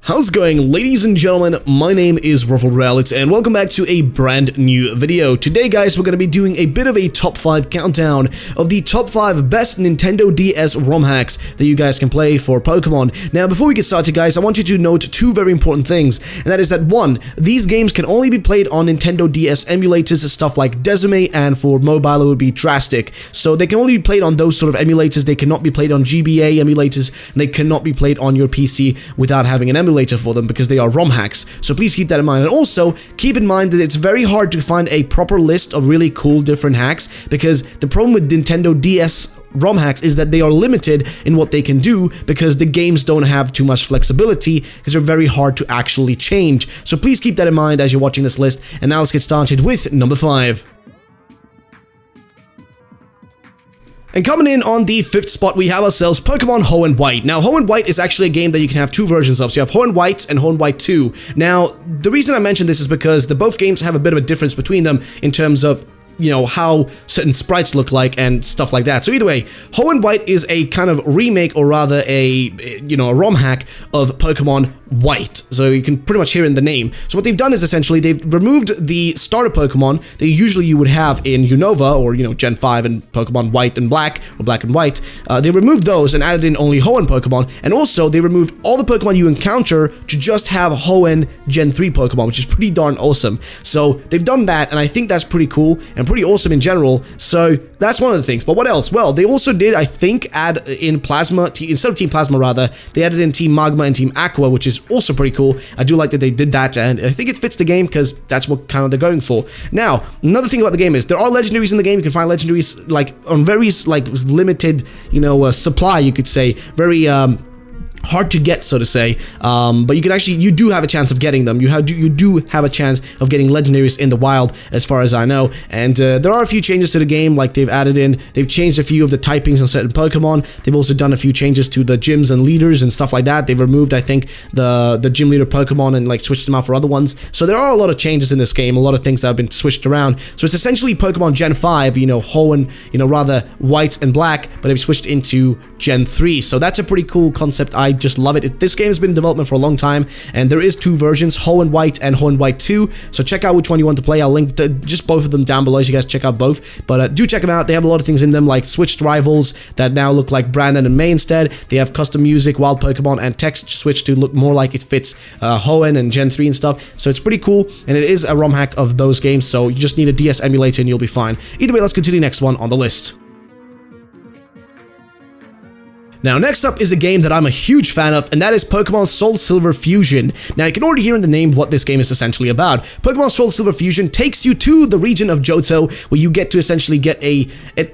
How's it going, ladies and gentlemen? My name is RuffledReality and welcome back to a brand new video. Today guys, we're going to be doing a bit of a top 5 countdown of the top 5 best Nintendo DS ROM hacks that you guys can play for Pokemon. Now before we get started guys, I want you to note two very important things, and that is that 1, these games can only be played on Nintendo DS emulators, stuff like Decimate, and for mobile it would be Drastic. So they can only be played on those sort of emulators, they cannot be played on GBA emulators, and they cannot be played on your PC without having an emulator for them because they are ROM hacks. So please keep that in mind, and also keep in mind that it's very hard to find a proper list of really cool different hacks, because the problem with Nintendo DS ROM hacks is that they are limited in what they can do because the games don't have too much flexibility because they're very hard to actually change. So please keep that in mind as you're watching this list. And now let's get started with number 5. And coming in on the 5th spot, we have ourselves Pokemon Hoenn White. Now, Hoenn White is actually a game that you can have two versions of. So you have Hoenn White and Hoenn White 2. Now, the reason I mention this is because both games have a bit of a difference between them in terms of, you know, how certain sprites look like and stuff like that. So either way, Hoenn White is a kind of remake, or rather a ROM hack of Pokemon White. So you can pretty much hear in the name. So what they've done is essentially they've removed the starter Pokemon that usually you would have in Unova or, Gen 5 and Pokemon White and Black or Black and White. They removed those and added in only Hoenn Pokemon. And also they removed all the Pokemon you encounter to just have Hoenn Gen 3 Pokemon, which is pretty darn awesome. So they've done that, and I think that's pretty cool and pretty awesome in general. So that's one of the things. But what else? Well, they also did, I think, add in Plasma, instead of Team Plasma rather, they added in Team Magma and Team Aqua, which is also pretty cool. I do like that they did that, and I think it fits the game because that's what kind of they're going for. Now, another thing about the game is there are legendaries in the game. You can find legendaries like on very limited, supply, you could say, very hard to get, so to say, but you do have a chance of getting them. You do have a chance of getting legendaries in the wild, as far as I know. And there are a few changes to the game, like they've changed a few of the typings on certain Pokemon. They've also done a few changes to the gyms and leaders and stuff like that. They've removed, I think, the gym leader Pokemon and switched them out for other ones. So there are a lot of changes in this game, a lot of things that have been switched around. So it's essentially Pokemon Gen 5, Hoenn, rather White and Black, but they've switched into Gen 3. So that's a pretty cool concept. I just love it. This game has been in development for a long time, and there is two versions, Hoenn White and Hoenn White 2. So check out which one you want to play. I'll link just both of them down below so you guys check out both. But do check them out. They have a lot of things in them, like switched rivals that now look like Brandon and May instead. They have custom music, wild Pokemon, and text switched to look more like it fits Hoenn and Gen 3 and stuff. So it's pretty cool, and it is a ROM hack of those games. So you just need a DS emulator and you'll be fine. Either way, let's go to the next one on the list. Now, next up is a game that I'm a huge fan of, and that is Pokemon Soul Silver Fusion. Now, you can already hear in the name what this game is essentially about. Pokemon Soul Silver Fusion takes you to the region of Johto, where you get to essentially get a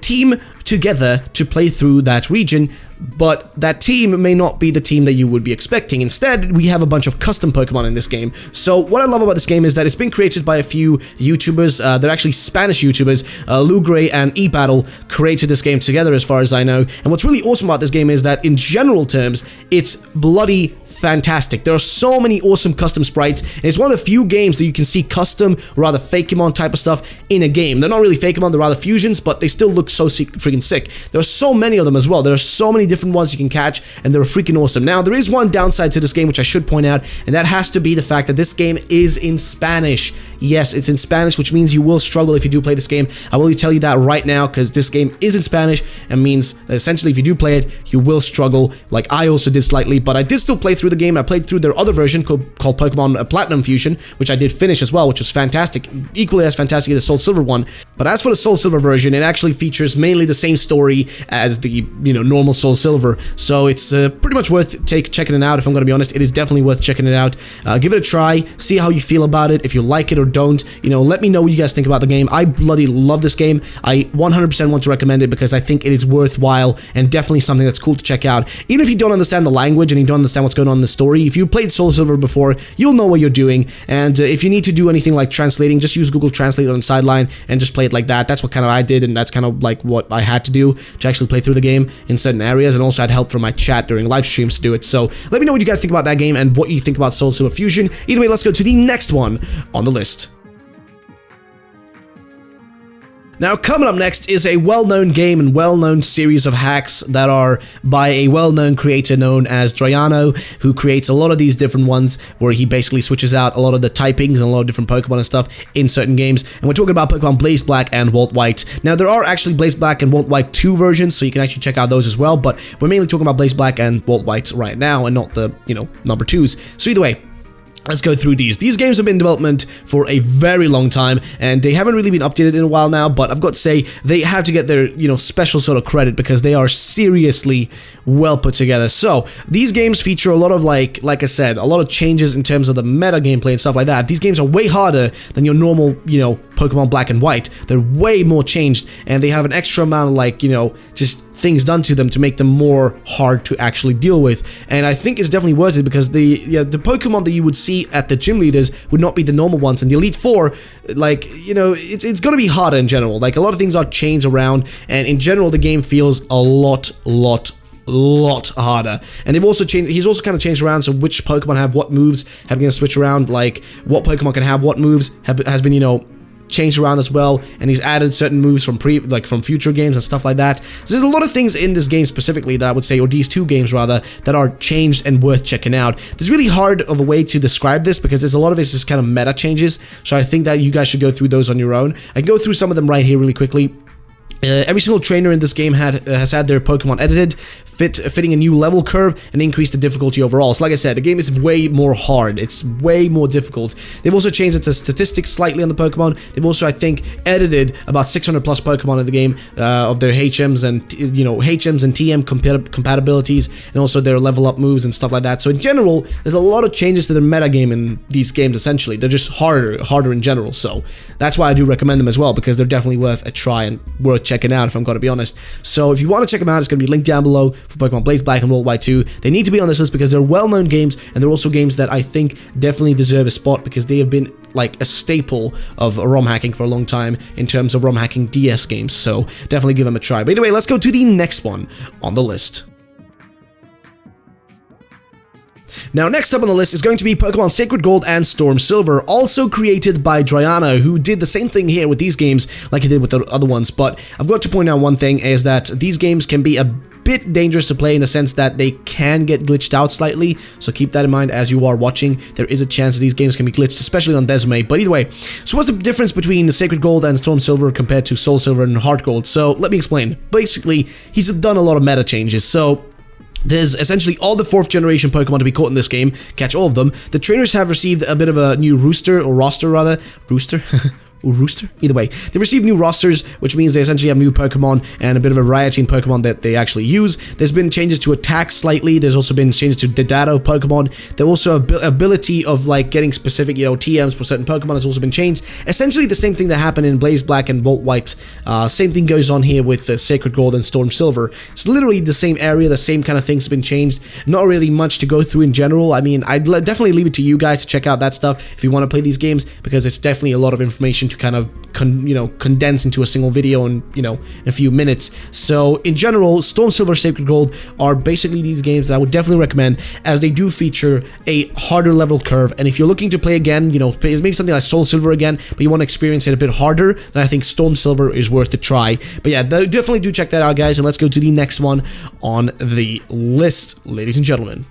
team together to play through that region. But that team may not be the team that you would be expecting. Instead, we have a bunch of custom Pokemon in this game. So what I love about this game is that it's been created by a few YouTubers. They're actually Spanish YouTubers. Lou Gray and eBattle created this game together, as far as I know. And what's really awesome about this game is that in general terms, it's bloody fantastic. There are so many awesome custom sprites, and it's one of the few games that you can see custom, or rather Fakemon type of stuff in a game. They're not really Fakemon, they're rather fusions, but they still look so freaking sick. There are so many of them as well. There are so many different ones you can catch, and they're freaking awesome. Now, there is one downside to this game, which I should point out, and that has to be the fact that this game is in Spanish. Yes, it's in Spanish, which means you will struggle if you do play this game. I will tell you that right now, because this game is in Spanish, and means that essentially if you do play it, you will struggle, like I also did slightly, but I did still play through the game. I played through their other version called Pokemon Platinum Fusion, which I did finish as well, which was fantastic, equally as fantastic as the Soul Silver one. But as for the Soul Silver version, it actually features mainly the same story as the normal Soul Silver, so it's pretty much worth checking it out. If I'm going to be honest, it is definitely worth checking it out. Give it a try, see how you feel about it. If you like it or don't, let me know what you guys think about the game. I bloody love this game. I 100% want to recommend it because I think it is worthwhile and definitely something that's cool to check out. Even if you don't understand the language and you don't understand what's going on in the story, if you played Soul Silver before, you'll know what you're doing. And if you need to do anything like translating, just use Google Translate on the sideline and just play it like that. That's what kind of I did, and that's kind of like what I had to do to actually play through the game in certain areas, and also I had help from my chat during live streams to do it. So let me know what you guys think about that game and what you think about Soul Silver Fusion. Either way, let's go to the next one on the list. Now, coming up next is a well-known game and well-known series of hacks that are by a well-known creator known as Drayano, who creates a lot of these different ones where he basically switches out a lot of the typings and a lot of different Pokemon and stuff in certain games. And we're talking about Pokemon Blaze Black and Volt White. Now, there are actually Blaze Black and Volt White 2 versions, so you can actually check out those as well, but we're mainly talking about Blaze Black and Volt White right now and not the, number 2s. So either way, let's go through these. These games have been in development for a very long time, and they haven't really been updated in a while now, but I've got to say, they have to get their, special sort of credit because they are seriously well put together. So, these games feature a lot of, like I said, a lot of changes in terms of the meta gameplay and stuff like that. These games are way harder than your normal, Pokemon Black and White. They're way more changed, and they have an extra amount of, just things done to them to make them more hard to actually deal with. And I think it's definitely worth it because the Pokemon that you would see at the gym leaders would not be the normal ones, and the Elite Four, it's gonna be harder in general. Like, a lot of things are changed around, and in general the game feels a lot harder. And they've also changed, he's also kind of changed around, so which Pokemon have what moves have been switched around, like what Pokemon can have what moves has been, changed around as well, and he's added certain moves from from future games and stuff like that. So there's a lot of things in this game specifically that I would say, or these two games rather, that are changed and worth checking out. There's really hard of a way to describe this because there's a lot of this is kind of meta changes, so I think that you guys should go through those on your own. I can go through some of them right here really quickly. Every single trainer in this game has had their Pokemon edited, fitting a new level curve and increased the difficulty overall. So like I said, the game is way more hard. It's way more difficult. They've also changed the statistics slightly on the Pokemon. They've also, I think, edited about 600 plus Pokemon in the game of their HMs and HMs and TM compatibilities, and also their level up moves and stuff like that. So in general, there's a lot of changes to the meta game in these games. Essentially, they're just harder in general. So that's why I do recommend them as well, because they're definitely worth a try and worth checking out, if I'm going to be honest. So if you want to check them out, it's going to be linked down below for Pokemon Blaze Black and Volt White 2. They need to be on this list because they're well-known games, and they're also games that I think definitely deserve a spot because they have been like a staple of ROM hacking for a long time in terms of ROM hacking DS games. So definitely give them a try. But anyway, let's go to the next one on the list. Now, next up on the list is going to be Pokemon Sacred Gold and Storm Silver, also created by Drayano, who did the same thing here with these games like he did with the other ones. But I've got to point out one thing, is that these games can be a bit dangerous to play in the sense that they can get glitched out slightly, so keep that in mind as you are watching. There is a chance that these games can be glitched, especially on Desme. But either way, so what's the difference between the Sacred Gold and Storm Silver compared to Soul Silver and Heart Gold? So let me explain. Basically, he's done a lot of meta changes. So there's essentially all the 4th generation Pokemon to be caught in this game, catch all of them. The trainers have received a bit of a new roster, either way, they received new rosters, which means they essentially have new Pokemon and a bit of a variety in Pokemon that they actually use. There's been changes to attack slightly. There's also been changes to the data of Pokemon. There also ability of like getting specific, TMs for certain Pokemon has also been changed. Essentially the same thing that happened in Blaze Black and Volt White. Same thing goes on here with Sacred Gold and Storm Silver. It's literally the same area, the same kind of things have been changed. Not really much to go through in general. I mean, I'd definitely leave it to you guys to check out that stuff if you want to play these games, because it's definitely a lot of information to kind of condense into a single video in a few minutes. So in general, Storm Silver, Sacred Gold are basically these games that I would definitely recommend, as they do feature a harder level curve. And if you're looking to play again, maybe something like Soul Silver again, but you want to experience it a bit harder, then I think Storm Silver is worth a try. But yeah, definitely do check that out, guys. And let's go to the next one on the list, ladies and gentlemen.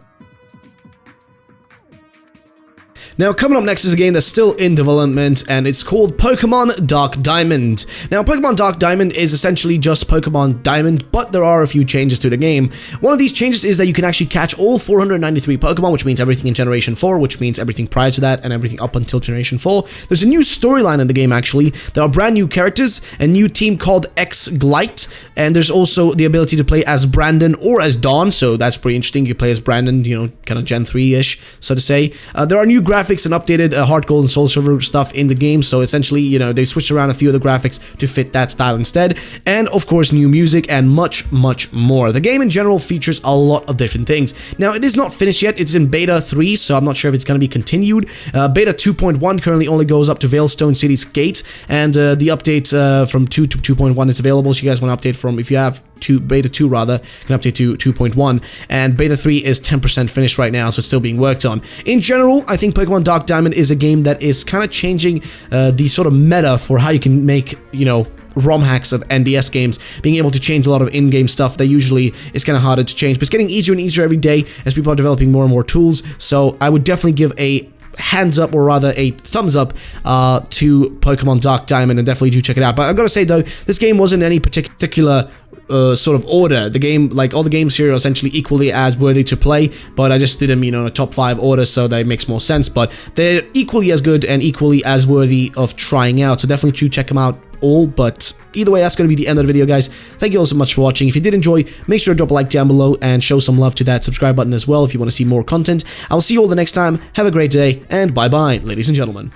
Now, coming up next is a game that's still in development, and it's called Pokemon Dark Diamond. Now, Pokemon Dark Diamond is essentially just Pokemon Diamond, but there are a few changes to the game. One of these changes is that you can actually catch all 493 Pokemon, which means everything in Generation 4, which means everything prior to that, and everything up until Generation 4. There's a new storyline in the game, actually. There are brand new characters, a new team called X-Glite, and there's also the ability to play as Brandon or as Dawn, so that's pretty interesting. You play as Brandon, kind of Gen 3-ish, so to say. There are new graphics and updated Heart Gold and Soul Silver stuff in the game, so essentially, they switched around a few of the graphics to fit that style instead, and of course new music and much more. The game in general features a lot of different things. Now, it is not finished yet. It's in beta 3, so I'm not sure if it's going to be continued. Beta 2.1 currently only goes up to Veilstone City's Gate, and the update from 2 to 2.1 is available, so you guys want to update from, if you have beta 2 rather, can update to 2.1, and beta 3 is 10% finished right now, so it's still being worked on. In general, I think Pokemon Dark Diamond is a game that is kind of changing the sort of meta for how you can make, ROM hacks of NDS games, being able to change a lot of in-game stuff that usually is kind of harder to change. But it's getting easier and easier every day as people are developing more and more tools. So I would definitely give a hands up, or rather a thumbs up, to Pokemon Dark Diamond, and definitely do check it out. But I've got to say though, this game wasn't in any particular sort of order. The game, like all the games here, are essentially equally as worthy to play, but I just did them, you know, in a top 5 order, so that makes more sense. But they're equally as good and equally as worthy of trying out, so definitely do check them out all. But either way, that's going to be the end of the video, guys. Thank you all so much for watching. If you did enjoy, make sure to drop a like down below and show some love to that subscribe button as well if you want to see more content. I'll see you all the next time. Have a great day, and bye bye, ladies and gentlemen.